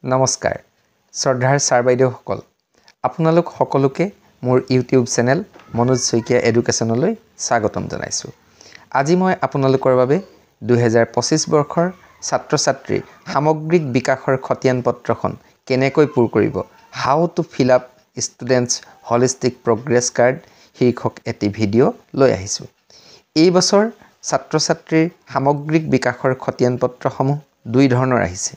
নমস্কাৰ শ্ৰদ্ধাৰ ছাৰ বাইদেউসকল আপোনালোক সকলোকে মোৰ ইউটিউব চেনেল মনোজ শইকীয়া এডুকেশ্যনলৈ স্বাগতম জনাইছোঁ আজি মই আপোনালোকৰ বাবে 2025 বৰ্ষৰ ছাত্ৰ ছাত্ৰীৰ সামগ্ৰিক বিকাশৰ খতিয়ান পত্ৰখন কেনেকৈ পূৰ কৰিব how to fill up students holistic progress card শীৰ্ষক এটি ভিডিঅ' লৈ আহিছোঁ এই বছৰ ছাত্ৰ ছাত্ৰীৰ সামগ্ৰিক বিকাশৰ খতিয়ান পত্ৰসমূহ দুই ধৰণৰ আহিছে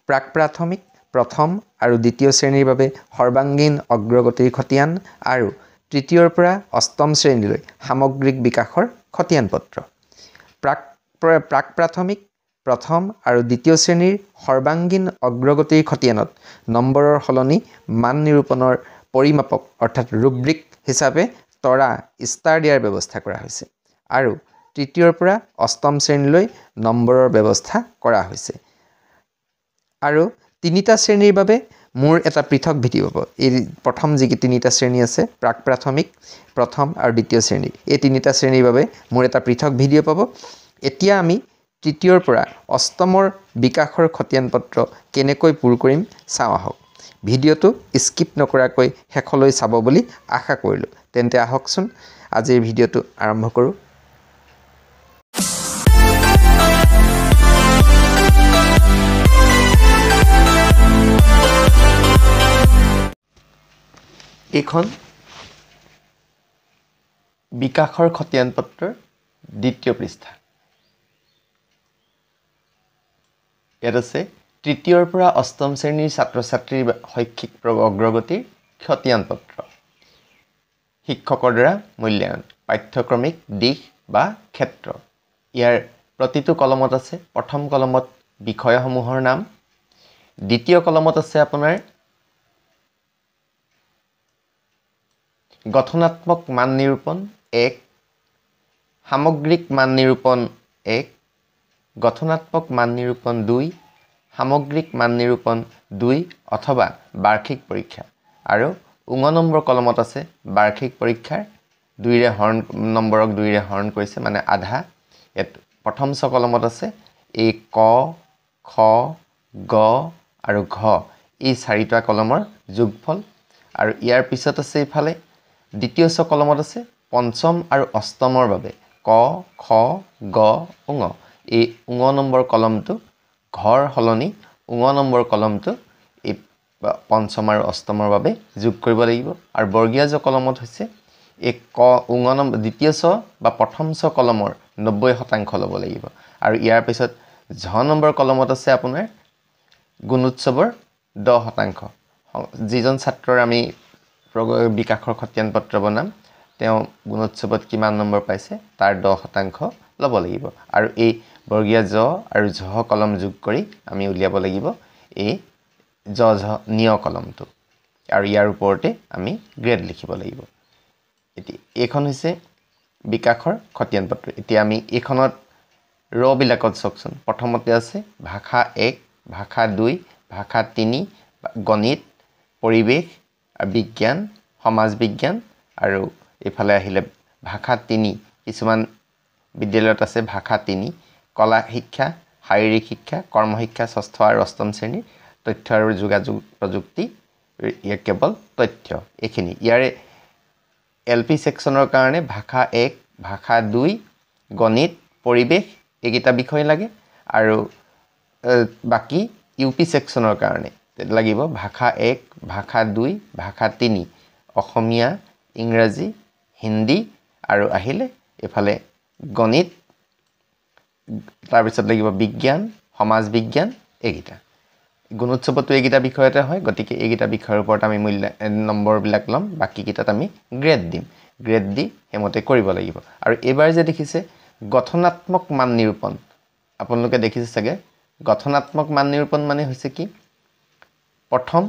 প্ৰাক প্ৰাথমিক প্ৰথম আৰু দ্বিতীয় শ্ৰেণীৰ বাবে সৰ্বাংগীন অগ্ৰগতিৰ খতিয়ান আৰু তৃতীয়ৰ পৰা অষ্টম শ্ৰেণীলৈ সামগ্ৰিক বিকাশৰ খতিয়ান পত্ৰ প্ৰাক প্ৰাথমিক প্ৰথম আৰু দ্বিতীয় শ্ৰেণীৰ সৰ্বাংগীন অগ্ৰগতিৰ খতিয়ানত নম্বৰৰ সলনি মান নিৰূপণৰ পৰিমাপক অৰ্থাৎ ৰুব্ৰিক হিচাপে তৰা ষ্টাৰ দিয়াৰ ব্যৱস্থা কৰা হৈছে আৰু তৃতীয়ৰ পৰা অষ্টম শ্ৰেণীলৈ নম্বৰৰ ব্যৱস্থা কৰা হৈছে আৰু তিনিটা শ্ৰেণীৰ বাবে মোৰ এটা পৃথক ভিডিঅ' হ'ব এই প্ৰথম যি তিনিটা শ্ৰেণী আছে প্ৰাক প্ৰাথমিক প্ৰথম আৰু দ্বিতীয় শ্ৰেণী এই তিনিটা শ্ৰেণীৰ বাবে মোৰ এটা পৃথক ভিডিঅ' পাব এতিয়া আমি তৃতীয়ৰ পৰা অষ্টমৰ বিকাশৰ খতিয়ান পত্ৰ কেনেকৈ পূৰ কৰিম চাওঁ আহক ভিডিঅ'টো স্কিপ নকৰাকৈ শেষলৈ চাব বুলি আশা কৰিলোঁ তেন্তে আহকচোন আজিৰ ভিডিঅ'টো আৰম্ভ কৰোঁ এইখন বিকাশৰ খতিয়ান পত্ৰৰ দ্বিতীয় পৃষ্ঠা ইয়াত আছে তৃতীয়ৰ পৰা অষ্টম শ্ৰেণীৰ ছাত্ৰ ছাত্ৰীৰ শৈক্ষিক অগ্ৰগতিৰ খতিয়ান পত্ৰ শিক্ষকৰ দ্বাৰা মূল্যায়ন পাঠ্যক্ৰমিক দিশ বা ক্ষেত্ৰ ইয়াৰ প্ৰতিটো কলমত আছে প্ৰথম কলমত বিষয়সমূহৰ নাম দ্বিতীয় কলমত আছে আপোনাৰ গঠনাত্মক মান নিৰূপণ 1 সামগ্ৰিক মান নিৰূপণ 1 গঠনাত্মক মান নিৰূপণ 2 সামগ্ৰিক মান নিৰূপণ 2 অথবা বাৰ্ষিক পৰীক্ষা আৰু নম্বৰ কলমত আছে বাৰ্ষিক পৰীক্ষাৰ 2ৰে হৰণ নম্বৰক 2ৰে হৰণ কৰিছে মানে আধা ইয়াত প্ৰথম কলমত আছে এই ক খ গ আৰু ঘ এই চাৰিটা কলমৰ যোগফল আৰু ইয়াৰ পিছত আছে ইফালে দ্বিতীয় কলমত আছে পঞ্চম আৰু অষ্টমৰ বাবে ক খ গ ঙ এই নম্বৰ কলমটো ঘৰ হলনি নম্বৰ কলমটো এই পঞ্চম আৰু অষ্টমৰ বাবে যোগ কৰিব লাগিব আৰু বৰ্গীয় জ কলমত হৈছে এই ক নম্বৰ দ্বিতীয় বা প্ৰথম কলমৰ 90% ল'ব লাগিব আৰু ইয়াৰ পিছত ঝ নম্বৰ কলমত আছে আপোনাৰ গুণোৎসৱৰ 10% যিজন ছাত্ৰৰ আমি বিকাশৰ খতিয়ান পত্ৰ বনাম তেওঁ গুণোৎসৱত কিমান নম্বৰ পাইছে তাৰ 10% ল'ব লাগিব আৰু এই বৰ্গীয় জ আৰু ঝ কলম যোগ কৰি আমি উলিয়াব লাগিব এই জ ঝ নিয় কলমটো আৰু ইয়াৰ ওপৰতে আমি গ্ৰেড লিখিব লাগিব এতিয়া এইখন হৈছে বিকাশৰ খতিয়ান পত্ৰ এতিয়া আমি এইখনত ৰ বিলাকত চাওকচোন প্ৰথমতে আছে ভাষা 1 ভাষা 2 ভাষা 3 গণিত পৰিৱেশ বিজ্ঞান সমাজ বিজ্ঞান আৰু ইফালে আহিলে ভাষা 3 কিছুমান বিদ্যালয়ত আছে ভাষা 3 কলা শিক্ষা শাৰীৰিক শিক্ষা কৰ্ম শিক্ষা ষষ্ঠ আৰু অষ্টম শ্ৰেণীৰ তথ্য আৰু যোগাযোগ প্ৰযুক্তি ইয়াৰ কেৱল তথ্য এইখিনি ইয়াৰে এলপি সেকশনৰ কাৰণে ভাষা 1 ভাষা 2 গণিত পৰিৱেশ এইকেইটা বিষয় লাগে আৰু বাকি ইউপি সেকশনৰ কাৰণে লাগিব ভাষা 1 ভাষা 2 ভাষা 3 অসমীয়া ইংৰাজী হিন্দী আৰু আহিলে এফালে গণিত তাৰ পিছত লাগিব বিজ্ঞান সমাজ বিজ্ঞান এইকেইটা গুণোৎসৱটো এইকেইটা বিষয়তে হয় গতিকে এইকেইটা বিষয়ৰ ওপৰত আমি নম্বৰ বিলাক লম বাকি কিটাত আমি গ্ৰেড দিম গ্ৰেড দি হেমতে কৰিব লাগিব আৰু এবাৰ যে দেখিছে গঠনাত্মক মান নিৰূপণ আপোনালোকে দেখিছে চাগে গঠনাত্মক মান নিৰূপণ মানে হৈছে কি প্ৰথম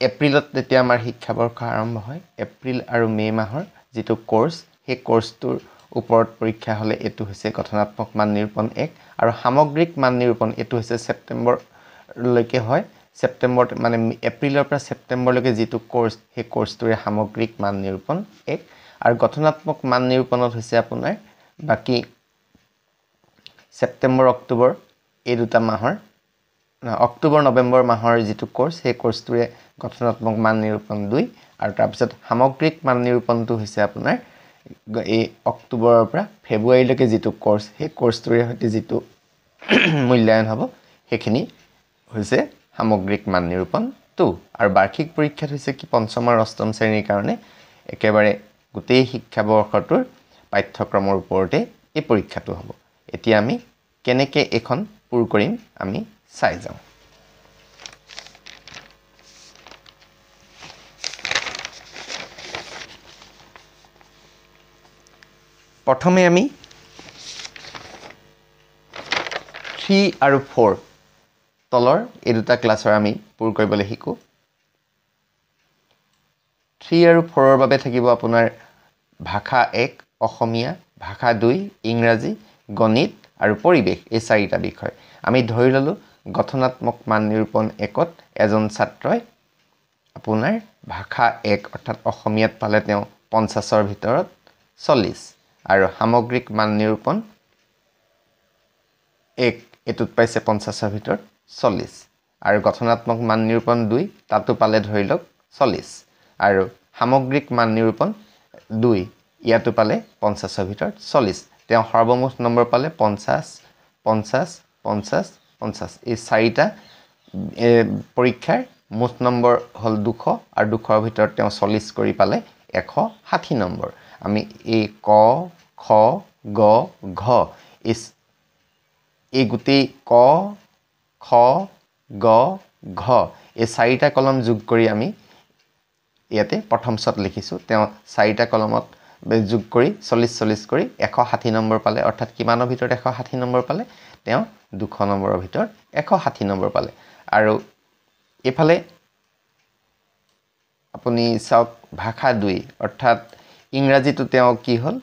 এপ্ৰিলত যেতিয়া আমাৰ শিক্ষাবৰ্ষ আৰম্ভ হয় এপ্ৰিল আৰু মে মাহৰ যেটো কোৰ্স সেই কোৰ্সটোৰ ওপৰত পৰীক্ষা হলে এটো হৈছে গঠনাত্মক মান নিৰূপণ 1 আৰু সামগ্ৰিক মান নিৰূপণ এটো হৈছে সেপ্টেম্বৰ লৈকে হয় সেপ্টেম্বৰ মানে এপ্ৰিলৰ পৰা সেপ্টেম্বৰলৈকে যেটো কোৰ্স সেই কোৰ্সটোৰে সামগ্ৰিক মান নিৰূপণ 1 আৰু গঠনাত্মক মান নিৰূপণত হৈছে আপোনাৰ বাকি সেপ্টেম্বৰ অক্টোবৰ এই দুটা মাহৰ অক্টোবৰ নৱেম্বৰ মাহৰ যিটো কোৰ্স সেই কোৰ্সটোৰে গঠনাত্মক মান নিৰূপণ 2 আৰু তাৰ পিছত সামগ্ৰিক মান নিৰূপণটো হৈছে আপোনাৰ এই অক্টোবৰৰ পৰা ফেব্ৰুৱাৰীলৈকে যিটো কোৰ্স সেই কোৰ্সটোৰে সৈতে যিটো মূল্যায়ন হ'ব সেইখিনি হৈছে সামগ্ৰিক মান নিৰূপণ 2 আৰু বাৰ্ষিক পৰীক্ষাত হৈছে কি পঞ্চম আৰু অষ্টম শ্ৰেণীৰ কাৰণে একেবাৰে গোটেই শিক্ষাবৰ্ষটোৰ পাঠ্যক্ৰমৰ ওপৰতে এই পৰীক্ষাটো হ'ব এতিয়া আমি কেনেকৈ এখন পূৰ কৰিম আমি চাই যাওঁ প্ৰথমে আমি 3 আৰু 4 তলৰ এই দুটা ক্লাছৰ আমি পূৰ কৰিবলৈ শিকো 3 আৰু 4 ৰ বাবে থাকিব আপোনাৰ ভাষা 1 অসমীয়া ভাষা 2 ইংৰাজী গণিত আৰু পৰিৱেশ এই চাৰিটা বিষয় আমি ধৰি ললো গঠনাত্মক মান নিৰূপণ 1ত এজন ছাত্ৰই আপোনাৰ ভাষা 1 অৰ্থাৎ অসমীয়াত পালে তেওঁ 50ৰ ভিতৰত 40 আৰু সামগ্ৰিক মান নিৰূপণ 1 এটোত পাইছে 50ৰ ভিতৰত 40 আৰু গঠনাত্মক মান নিৰূপণ 2 তাতো পালে ধৰি লওক 40 আৰু সামগ্ৰিক মান নিৰূপণ 2 ইয়াতো পালে 50ৰ ভিতৰত 40 তেওঁ সৰ্বমুঠ নম্বৰ পালে 50 50 50 50 এই চাৰিটা পৰীক্ষাৰ মুঠ নম্বৰ হল 200 আৰু 200ৰ ভিতৰত তেওঁ 40 কৰি পালে 160 নম্বৰ আমি এই ক খ গ ঘ এই গোটেই ক খ গ ঘ এই চাৰিটা কলম যোগ কৰি আমি ইয়াতে প্ৰথম শত লিখিছো তেওঁ চাৰিটা কলমত যোগ কৰি 40 40 কৰি 160 নম্বৰ পালে অৰ্থাৎ কিমানৰ ভিতৰত 160 নম্বৰ পালে তেওঁ 200 নম্বৰৰ ভিতৰত 160 নম্বৰ পালে আৰু এফালে আপুনি চাওক ভাষা 2 অৰ্থাৎ ইংৰাজীটো তেওঁ কি হল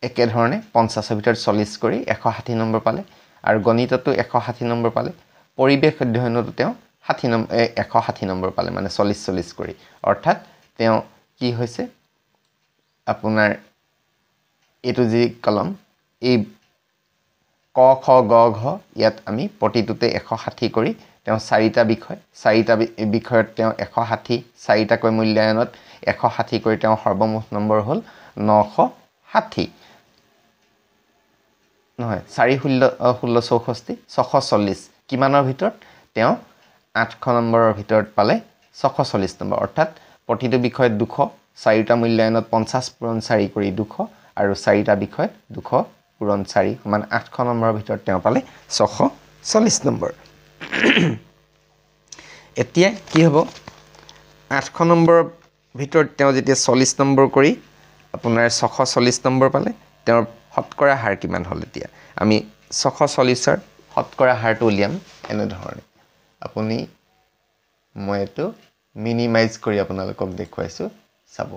একে ধৰণে 50ৰ ভিতৰত 40 কৰি 160 নম্বৰ পালে আৰু গণিততো 160 নম্বৰ পালে পৰিৱেশ অধ্যয়নতো তেওঁ 160 নম্বৰ পালে মানে 40 40 কৰি অৰ্থাৎ তেওঁ কি হৈছে আপোনাৰ এটো যি কলম এই ক খ গ ঘ ইয়াত আমি প্ৰতিটোতে 160 কৰি তেওঁ চাৰিটা বিষয়ত তেওঁ 160 চাৰিটাকৈ মূল্যায়নত 160 কৰি তেওঁ সৰ্বমুঠ নম্বৰ হল 960 নহয় 4 16 64 640 কিমানৰ ভিতৰত তেওঁ 800 নম্বৰৰ ভিতৰত পালে 640 নম্বৰ অৰ্থাৎ প্ৰতিটো বিষয়ত 200 চাৰিটা মূল্যায়নত 50 পূৰণ 4 কৰি 200 আৰু চাৰিটা বিষয়ত 200 পূৰণ 4 সমান 800 নম্বৰৰ ভিতৰত তেওঁ পালে 640 নম্বৰ এতিয়া কি হ'ব 800 নম্বৰৰ ভিতৰত তেওঁ যেতিয়া 40 নম্বৰ কৰি আপোনাৰ 640 নম্বৰ পালে তেওঁৰ শতকৰা হাৰ কিমান হল এতিয়া আমি 640ৰ শতকৰা হাৰটো উলিয়াম এনে ধৰণে আপুনি মই এটো মিনিমাইজ কৰি আপোনালোকক দেখুৱাইছো চাব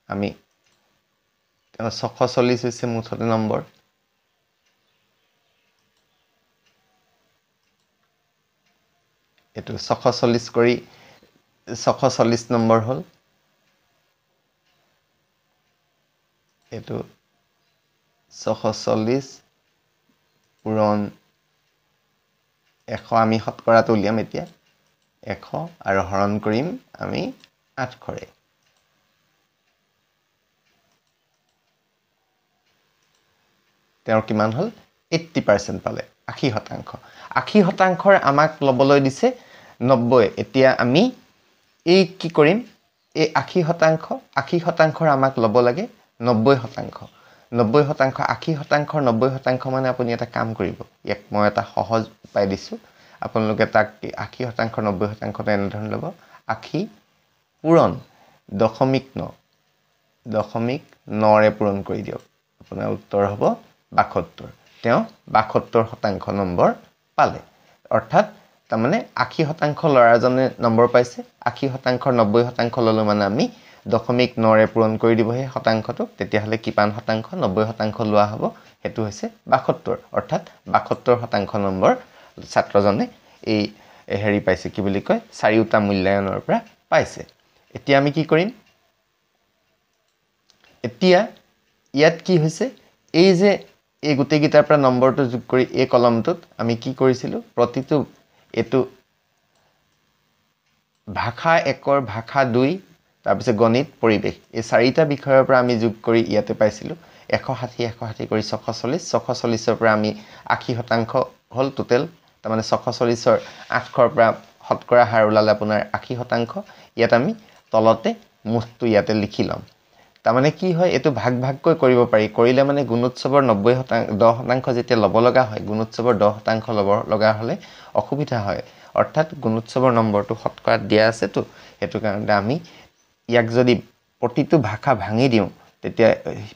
আমি 640 হৈছে মুঠতে নম্বৰ এটো 640 কৰি 640 নম্বৰ হল এটো 640 পূৰণ 100 আমি শতকৰাটো উলিয়াম এতিয়া 100 আৰু হৰণ কৰিম আমি 800ৰে তেওঁৰ কিমান হল 80% পালে 80% 80%ৰ আমাক লবলৈ দিছে 90 এতিয়া আমি এই কি কৰিম এই 80%ৰ আমাক লব লাগে 90% 90% 80%ৰ 90% মানে আপুনি এটা কাম কৰিব এক মই এটা সহজ উপায় দিছো আপোনালোকে তাক 80% 90% এনে ধৰণ লব 80 পূৰণ 0.9 ৰে পূৰণ কৰি দিয়ক আপোনাৰ উত্তৰ হ'ব 72 তেওঁ 72% নম্বৰ পালে অৰ্থাৎ তাৰমানে 80% লৰাজনে নম্বৰ পাইছে 80%ৰ 90% ললো মানে আমি 0.9 ৰে পূৰণ কৰি দিব হে শতাংশটো তেতিয়া হলে কিমান শতাংশ 90% লোৱা হ'ব হেতু হৈছে 72 অৰ্থাৎ 72% নম্বৰ ছাত্ৰজনে এই হেৰি পাইছে কি বুলি কয় চাৰিটা মূল্যায়নৰ পৰা পাইছে এতিয়া আমি কি কৰিম এতিয়া ইয়াত কি হৈছে এই যে এই গোটেইকেইটাৰ পৰা নম্বৰটো যোগ কৰি এই কলমটোত আমি কি কৰিছিলোঁ প্ৰতিটো এইটো ভাষা 1 ভাষা 2 তাৰপিছত গণিত পৰিৱেশ এই চাৰিটা বিষয়ৰ পৰা আমি যোগ কৰি ইয়াতে পাইছিলোঁ 160 কৰি 640 পৰা আমি 80% হ'ল টোটেল তাৰমানে 640ৰ 800ৰ পৰা শতকৰা হাৰ ওলালে আপোনাৰ 80% ইয়াত আমি তলতে মুঠটো ইয়াতে লিখি ল'ম তাৰমানে কি হয় এটো ভাগ ভাগকৈ কৰিব পাৰি কৰিলে মানে গুণোৎসৱৰ 10% যেতিয়া ল'ব লগা হয় গুণোৎসৱৰ 10% ল'ব লগা হলে অসুবিধা হয় অৰ্থাৎ গুণোৎসৱৰ নম্বৰটো শতকৰাত দিয়া আছে তো হেতু কাৰণে আমি ইয়াক যদি প্ৰতিটো ভাষা ভাঙি দিওঁ তেতিয়া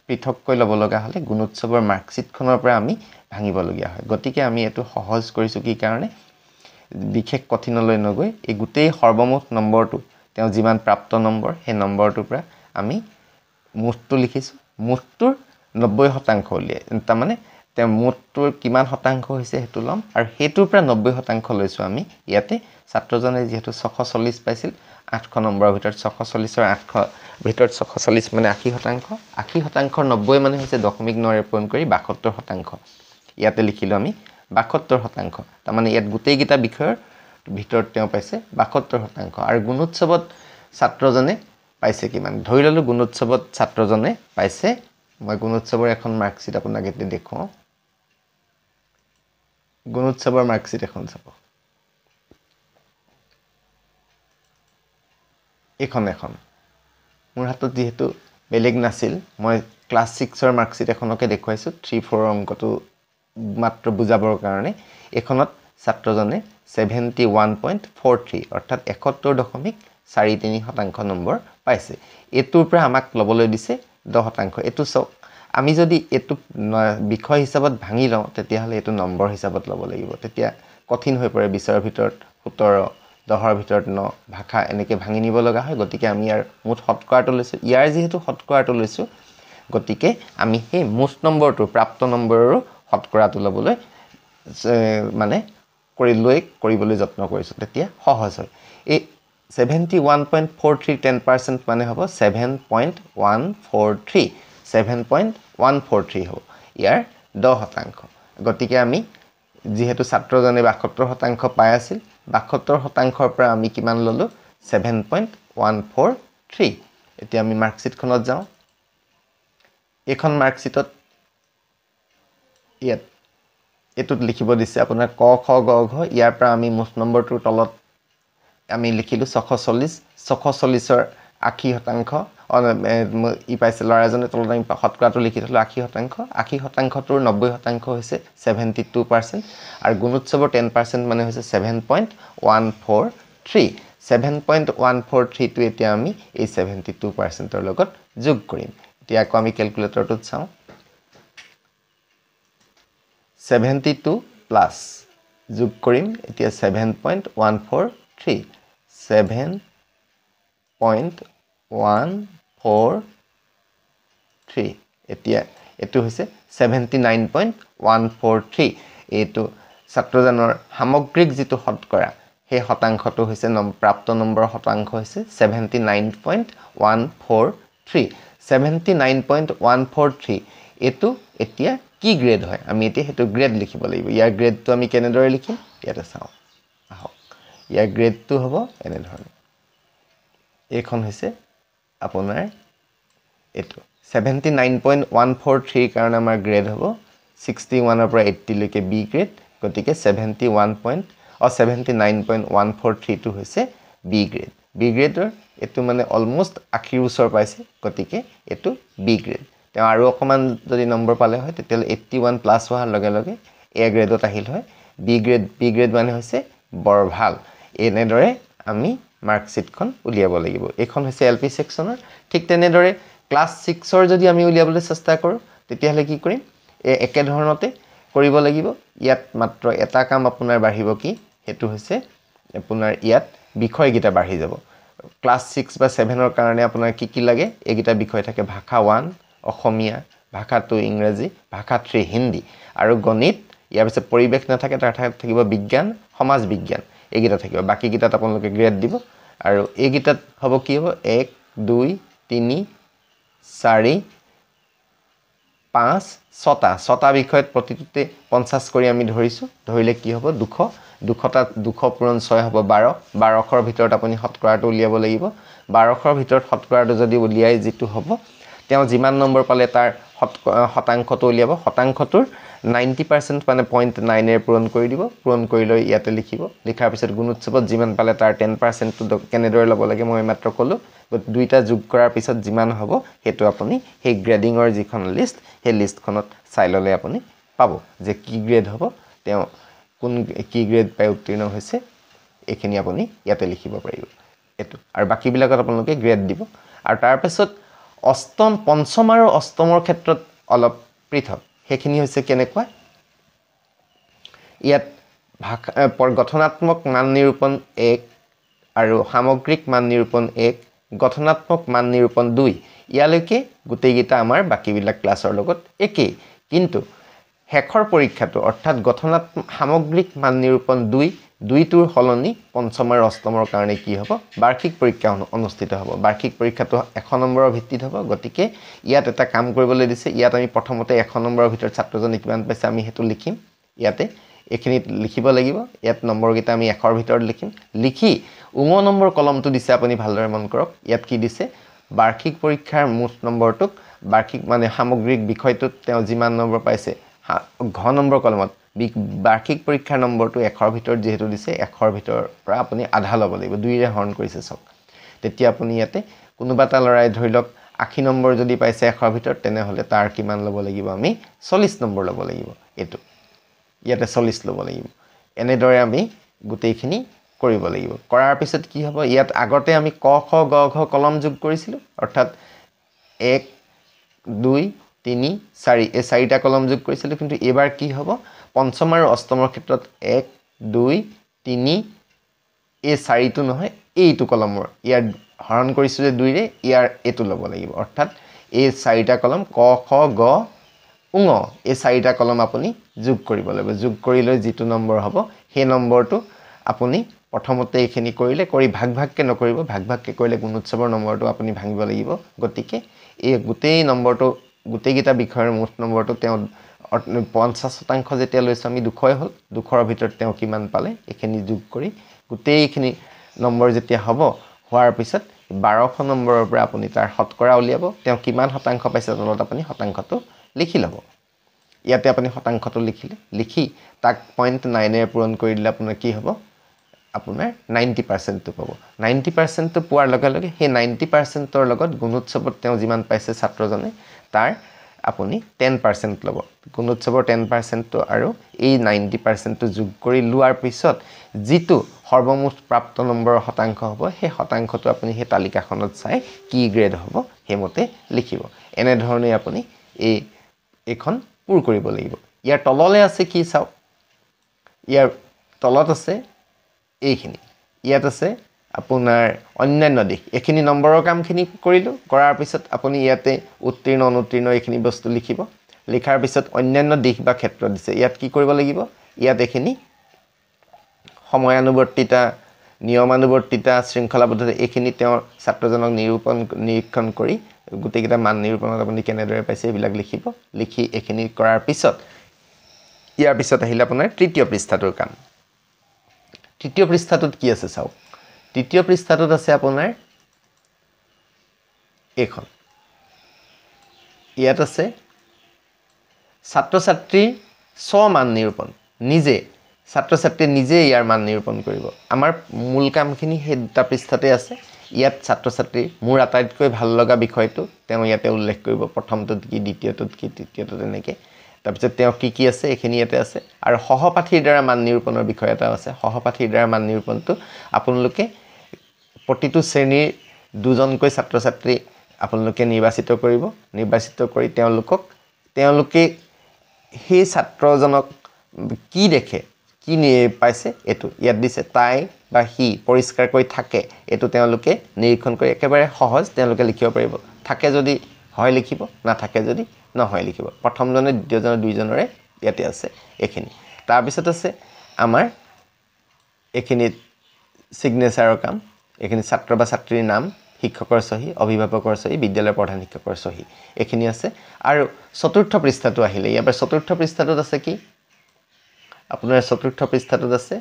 পৃথককৈ ল'ব লগা হলে গুণোৎসৱৰ মাৰ্কশিটখনৰ পৰা আমি ভাঙিব লগা হয় গতিকে আমি এটো সহজ কৰিছো কি কাৰণে বিশেষ কঠিনলৈ নগৈ এই গোটেই সৰ্বমুঠ নম্বৰটো তেওঁ যিমান প্ৰাপ্ত নম্বৰ সেই নম্বৰটোৰ পৰা আমি মুঠটো লিখিছো মুঠটোৰ 90% উলিয়াই তাৰমানে তে মুঠটোৰ কিমান শতাংশ হৈছে হেতু লম আৰু হেতুৰ পৰা 90% লৈছো আমি ইয়াতে ছাত্ৰজনে যেহেতু 640 পাইছিল 800 নম্বৰৰ ভিতৰত 640ৰ 800 ভিতৰত 640 মানে 80% 80%ৰ 90 মানে হৈছে 0.9 পূৰণ কৰি 72% ইয়াতে লিখিলো আমি 72% তাৰমানে ইয়াত গোটেইকেইটা বিষয়ৰ ভিতৰত তেওঁ পাইছে 72% আৰু গুণোৎসৱত ছাত্ৰজনে পাইছে কিমান ধৰি ললো গুণোৎসৱত ছাত্ৰজনে পাইছে মই গুণোৎসৱৰ এখন মাৰ্কশিট আপোনাক এতে দেখুৱাও গুণোৎসৱৰ মাৰ্কশিট এখন চাব এখন মোৰ হাতত যেহেতু বেলেগ নাছিল মই ক্লাস 6ৰ মাৰ্কশিট এখনকে দেখুৱাইছো 3-4 অংকটো মাত্ৰ বুজাবৰ কাৰণে এখনত ছাত্ৰজনে 71.43 অৰ্থাৎ 71.43% নম্বৰ পাইছে এটোৰ পৰা আমাক লবলৈ দিছে 10% এটো সব আমি যদি এটো বিষয় হিচাপত ভাঙি লওঁ তেতিয়া হলে এটো নম্বৰ হিচাপত ল'ব লাগিব তেতিয়া কঠিন হৈ পৰে 20ৰ ভিতৰত 17 10ৰ ভিতৰত 9 ভাষা এনেকে ভাঙি নিব লগা হয় গতিকে আমি ইয়াৰ মুঠ শতকৰাটো লৈছো ইয়াৰ যেহেতু শতকৰাটো লৈছো গতিকে আমি সেই মুঠ নম্বৰটো প্ৰাপ্ত নম্বৰৰ শতকৰাটো লবলৈ মানে কৰিবলৈ যত্ন কৰিছো তেতিয়া সহজ হয় এই 71.43 10% মানে হ'ব 7.143 7.143 হ'ব ইয়াৰ 10% গতিকে আমি যেহেতু ছাত্ৰজনে 72% পাই আছিল 72%ৰ পৰা আমি কিমান ললো 7.143 এতিয়া আমি মাৰ্কশিটখনত যাওঁ এখন মাৰ্কশিটত ইয়াত এটোত লিখিব দিছে আপোনাৰ ক খ গ ঘ ইয়াৰ পৰা আমি মুঠ নম্বৰটোৰ তলত আমি লিখিলো 640ৰ 80% ই পাইছে লৰাজনে তলত আমি শতকৰাটো লিখি থলো 80% 80%টোৰ 90% হৈছে 72% আৰু গুণোৎসৱৰ 10% মানে হৈছে 7.143 7.143 টো এতিয়া আমি এই 72%ৰ লগত যোগ কৰিম এতিয়া আকৌ আমি ক্যালকুলেটৰটোত চাওঁ 72 প্লাস যোগ কৰিম এতিয়া 7.143 7.143 এতিয়া এটো হৈছে 79.143 এটো ছাত্ৰজনৰ সামগ্ৰিক যেটো শতকৰা সেই শতাংশটো হৈছে প্ৰাপ্ত নম্বৰ শতাংশ হৈছে 79.143 79.143 এটো এতিয়া কি গ্ৰেড হয় আমি এতিয়া হেতু গ্ৰেড লিখিব লাগিব ইয়াৰ গ্ৰেডটো আমি কেনেদৰে লিখিম ইয়াতে চাও আহক ইয়াৰ গ্ৰেডটো হ'ব এনে ধৰণে এখন হৈছে আপোনাৰ এটো 79.143 কাৰণ আমাৰ গ্ৰেড হ'ব 61 ৰ পৰা 80 লৈকে বি গ্ৰেড গতিকে 79.143 টো হৈছে বি গ্ৰেড বি গ্ৰেডৰ এটো মানে অলমোস্ট 80 ওচৰ পাইছে গতিকে এটো বি গ্ৰেড তেওঁ আৰু অকমান যদি নম্বৰ পালে হয় তেতিয়ালে 81 প্লাস হোৱাৰ লগে লগে এ গ্ৰেডত আহিল হয় বি গ্ৰেড মানে হৈছে বৰ ভাল এনেদৰে আমি মাৰ্কশিটখন উলিয়াব লাগিব এখন হৈছে এলপি সেকশনৰ ঠিক তেনেদৰে ক্লাস 6ৰ যদি আমি উলিয়াবলৈ চেষ্টা কৰো তেতিয়ালে কি কৰিম একে ধৰণতে কৰিব লাগিব ইয়াত মাত্ৰ এটা কাম আপোনাৰ বাঢ়িব কি হেতু হৈছে আপোনাৰ ইয়াত বিষয়গিটা বাঢ়ি যাব ক্লাস 6 বা 7ৰ কাৰণে আপোনাৰ কি লাগে এগিটা বিষয় থাকে ভাষা 1 অসমীয়া ভাষা 2 ইংৰাজী ভাষা 3 হিন্দী আৰু গণিত ইয়াৰ পিছত পৰিৱেশ নাথাকে তাৰ থাকিব বিজ্ঞান সমাজ বিজ্ঞান এগিটা থাকিব বাকি গিটাত আপোনালোকে গ্ৰেড দিব আৰু এগিটাত হ'ব কি হ'ব 1 2 3 4 5 6টা বিষয়ত প্ৰতিটোতে 50 কৰি আমি ধৰিছো ধৰিলে কি হ'ব 200 200 পূৰণ 6 হ'ব 12 1200ৰ ভিতৰত আপুনি শতকৰাটো উলিয়াব লাগিব 1200ৰ ভিতৰত শতকৰাটো যদি উলিয়াই যেটো হ'ব তেওঁ যিমান নম্বৰ পালে তাৰ শতাংশটো উলিয়াব শতাংশটোৰ 90% মানে 0.9 এ পূৰণ কৰি দিব পূৰণ কৰি লৈ ইয়াতে লিখিব লিখাৰ পিছত গুণোৎসৱত যিমান পালে তাৰ 10% টো কেনেদৰে ল'ব লাগে মই মাত্ৰ ক'লো দুইটা যোগ কৰাৰ পিছত যিমান হ'ব হেতু আপুনি সেই গ্ৰেডিংৰ যিখন লিষ্ট সেই লিষ্টখনত চাই ললে আপুনি পাব যে কি গ্ৰেড হ'ব তেওঁ কোন কি গ্ৰেড পাই উত্তীৰ্ণ হৈছে এখিনি আপুনি ইয়াতে লিখিব পাৰিব এটো আৰু বাকি বিলাকত আপোনালোকে গ্ৰেড দিব আৰু তাৰ পিছত অষ্টম পঞ্চম আৰু অষ্টমৰ ক্ষেত্ৰত অলপ পৃথক হেখিনি হৈছে কেনেকুৱা ইয়াত গঠনাত্মক মান নিৰূপণ 1 আৰু সামগ্ৰিক মান নিৰূপণ 1 গঠনাত্মক মান নিৰূপণ 2 ইয়ালৈকে গুটেইগিটা আমাৰ বাকিবিলাক ক্লাছৰ লগত একেই কিন্তু হেখৰ পৰীক্ষাটো অৰ্থাৎ গঠনাত্মক সামগ্ৰিক মান নিৰূপণ 2 দুইটোৰ হলনি পঞ্চম আৰু অষ্টমৰ কাৰণে কি হ'ব বাৰ্ষিক পৰীক্ষা অনুষ্ঠিত হ'ব বাৰ্ষিক পৰীক্ষাটো 100 নম্বৰৰ ভিত্তিত হ'ব গতিকে ইয়াত এটা কাম কৰিবলৈ দিছে ইয়াত আমি প্ৰথমতে 100 নম্বৰৰ ভিতৰত ছাত্ৰজনে কিমান পাইছে আমি হেতু লিখিম ইয়াতে এখিনি লিখিব লাগিব ইয়াত নম্বৰ গিটা আমি 100ৰ ভিতৰত লিখিম লিখি 19 নম্বৰ কলমটো দিছে আপুনি ভালদৰে মন কৰক ইয়াত কি দিছে বাৰ্ষিক পৰীক্ষাৰ মুঠ নম্বৰটোক বাৰ্ষিক মানে সামগ্ৰিক বিষয়টোত তেওঁ যিমান নম্বৰ পাইছে ঘ নম্বৰ কলমত বাৰ্ষিক পৰীক্ষাৰ নম্বৰটো 100ৰ ভিতৰত যেহেতু দিছে 100ৰ ভিতৰৰ পৰা আপুনি আধা ল'ব লাগিব 2 ৰে হৰণ কৰিছে সক তেতিয়া আপুনি ইয়াতে কোনোবা এটা লৰাই ধৰি লওক 80 নম্বৰ যদি পাইছে 100ৰ ভিতৰত তেনে হলে তাৰ কিমান ল'ব লাগিব আমি 40 নম্বৰ ল'ব লাগিব এটো ইয়াতে 40 ল'ব লাগিব এনেদৰে আমি গুটেইখিনি কৰিব লাগিব কৰাৰ পিছত কি হ'ব ইয়াত আগতে আমি ক খ গ ঘ কলম যোগ কৰিছিলো অৰ্থাৎ 1 2 3 4 এই চাৰিটা কলম যোগ কৰিছিলো কিন্তু এবাৰ কি হ'ব পঞ্চম আৰু অষ্টমৰ ক্ষেত্ৰত 1 2 3 এই চাৰিটো নহয় এইটো কলমৰ ইয়াৰ হৰণ কৰিছো যে 2 ৰে ইয়াৰ এটো ল'ব লাগিব অৰ্থাৎ এই চাৰিটা কলম ক খ গ উঙ এই চাৰিটা কলম আপুনি যোগ কৰিব লাগিব যোগ কৰি লৈ যেটো নম্বৰ হ'ব সেই নম্বৰটো আপুনি প্ৰথমতে এখিনি কৰিলে কৰি ভাগ ভাগকে নকৰিব ভাগ ভাগকে কৰিলে গুণোৎসৱৰ নম্বৰটো আপুনি ভাঙিব লাগিব গতিকে এই গুটেই নম্বৰটো গুটেইগিটা বিষয়ৰ মুঠ নম্বৰটো তেওঁ 50% যেতিয়া লৈছো আমি 200 হল 200ৰ ভিতৰত তেওঁ কিমান পালে এখিনি যোগ কৰি গুটেইখিনি নম্বৰ যেতিয়া হ'ব হোৱাৰ পিছত 1200 নম্বৰৰ পৰা আপুনি তাৰ শতকৰা উলিয়াব তেওঁ কিমান শতাংশ পাইছে তলত আপুনি শতাংশটো লিখি লব ইয়াতে আপুনি শতাংশটো লিখিলে লিখি তাক 0.9 এ পূৰণ কৰি দিলে আপোনাৰ কি হ'ব আপোনাৰ 90% টো পাব 90% টো পোৱাৰ লগে লগে সেই 90% ৰ লগত গুণোৎসৱত তেওঁ যিমান পাইছে ছাত্ৰজনে তাৰ আপুনি 10% ল'ব গুণোৎসৱৰ 10% টো আৰু এই 90% টো যোগ কৰি লোৱাৰ পিছত যেটো সৰ্বমুঠ প্ৰাপ্ত নম্বৰৰ শতাংশ হ'ব সেই শতাংশটো আপুনি সেই তালিকাখনত চাই কি গ্ৰেড হ'ব হেমতে লিখিব এনে ধৰণে আপুনি এখন পূৰ কৰিব লাগিব ইয়াৰ তললে আছে কি চাও ইয়াৰ তলত আছে এইখিনি ইয়াত আছে আপোনাৰ অন্যান্য দিশ এখিনি নম্বৰৰ কামখিনি কৰিলো কৰাৰ পিছত আপুনি ইয়াতে উত্তীৰ্ণ অনুত্তীৰ্ণ এখিনি বস্তু লিখিব লিখাৰ পিছত অন্যান্য দিশ বা ক্ষেত্ৰ দিছে ইয়াত কি কৰিব লাগিব ইয়াত এখিনি সময়ানুবৰ্তিতা নিয়মানুবৰ্তিতা শৃংখলাবদ্ধতা এখিনি তেওঁ ছাত্ৰজনক নিৰীক্ষণ কৰি গুটেইগিটা মান নিৰূপণত আপুনি কেনেদৰে পাইছে এইবিলাক লিখিব লিখি এখিনি কৰাৰ পিছত ইয়াৰ পিছত আহিলে আপোনাৰ তৃতীয় পৃষ্ঠাটোৰ কাম তৃতীয় পৃষ্ঠাটোত কি আছে চাওক তৃতীয় পৃষ্ঠাটোত আছে আপোনাৰ এখন ইয়াত আছে ছাত্ৰ ছাত্ৰীৰ স্ব-মান নিৰূপণ নিজে ছাত্ৰ ছাত্ৰী নিজে ইয়াৰ মান নিৰূপণ কৰিব আমাৰ মূল কামখিনি সেই দুটা পৃষ্ঠাতে আছে ইয়াত ছাত্ৰ ছাত্ৰী মোৰ আটাইতকৈ ভাল লগা বিষয়টো তেওঁ ইয়াতে উল্লেখ কৰিব প্ৰথমটোত কি দ্বিতীয়টোত কি তৃতীয়টোত এনেকে তাৰপিছত তেওঁ কি আছে এখিনি ইয়াতে আছে আৰু সহপাঠীৰ দ্বাৰা মান নিৰূপণৰ বিষয় এটা আছে সহপাঠীৰ দ্বাৰা মান নিৰূপণটো আপোনালোকে প্ৰতিটো শ্ৰেণীৰ দুজনকৈ ছাত্ৰ ছাত্ৰী আপোনালোকে নিৰ্বাচিত কৰিব নিৰ্বাচিত কৰি তেওঁলোকে সেই ছাত্ৰজনক কি দেখে কি পাইছে এটো ইয়াত দিছে তাই বা হি পৰিষ্কাৰকৈ থাকে এটো তেওঁলোকে নিৰীক্ষণ কৰি একেবাৰে সহজ তেওঁলোকে লিখিব পাৰিব থাকে যদি হয় লিখিব না থাকে যদি নহয় লিখিব প্ৰথমজনে দ্বিতীয়জনে দুইজনৰে ইয়াতে আছে এখিনি তাৰ পিছত আছে আমাৰ এখিনি সিগনেচাৰৰ কাম এখিনি ছাত্ৰ বা ছাত্ৰীৰ নাম শিক্ষকৰ চহী অভিভাৱকৰ চহী বিদ্যালয়ৰ প্ৰধান শিক্ষকৰ চহী এইখিনি আছে আৰু চতুৰ্থ পৃষ্ঠাটো আহিলে ইয়াৰ চতুৰ্থ পৃষ্ঠাটোত আছে কি আপোনাৰ চতুৰ্থ পৃষ্ঠাটোত আছে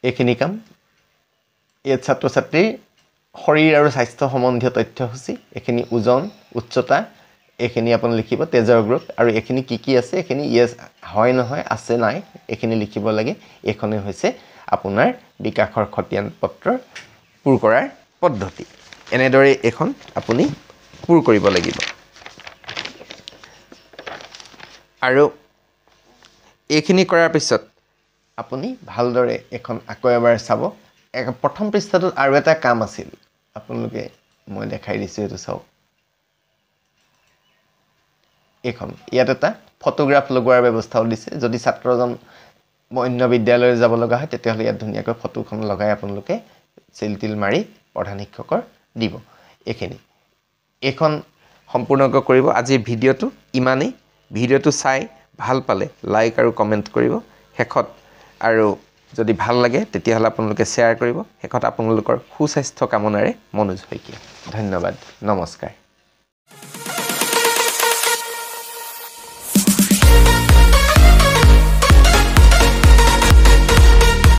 এইখিনি কাম ইয়াত ছাত্ৰ ছাত্ৰীৰ শৰীৰ আৰু স্বাস্থ্য সম্বন্ধীয় তথ্যসূচী এইখিনি ওজন উচ্চতা এইখিনি আপুনি লিখিব তেজৰ গ্ৰুপ আৰু এইখিনি কি আছে এইখিনি ইয়েস হয় নহয় আছে নাই এইখিনি লিখিব লাগে এইখনে হৈছে আপোনাৰ বিকাশৰ খতিয়ান পত্ৰ পূৰ কৰাৰ পদ্ধতি এনেদৰে এখন আপুনি পূৰ কৰিব লাগিব আৰু এইখিনি কৰাৰ পিছত আপুনি ভালদৰে এখন আকৌ এবাৰ চাব প্ৰথম পৃষ্ঠাটোত আৰু এটা কাম আছিল আপোনালোকে মই দেখাই দিছো এটো চাওক এখন ইয়াত এটা ফটোগ্ৰাফ লগোৱাৰ ব্যৱস্থাও দিছে যদি ছাত্ৰজন অন্য বিদ্যালয়লৈ যাব লগা হয় তেতিয়াহলে ইয়াত ধুনীয়াকৈ ফটোখন লগাই আপোনালোকে চিলটিল মাৰি প্ৰধান শিক্ষকৰ দিব এইখিনি এখন সম্পূৰ্ণকৈ কৰিব আজিৰ ভিডিঅটো ইমানেই ভিডিঅটো চাই ভাল পালে লাইক আৰু কমেন্ট কৰিব হেকত আৰু যদি ভাল লাগে তেতিয়াহলে আপোনালোকে শেয়াৰ কৰিব হেকত আপোনালোকৰ সুস্বাস্থ্য কামনাৰে মনোজ শইকীয়া ধন্যবাদ নমস্কাৰ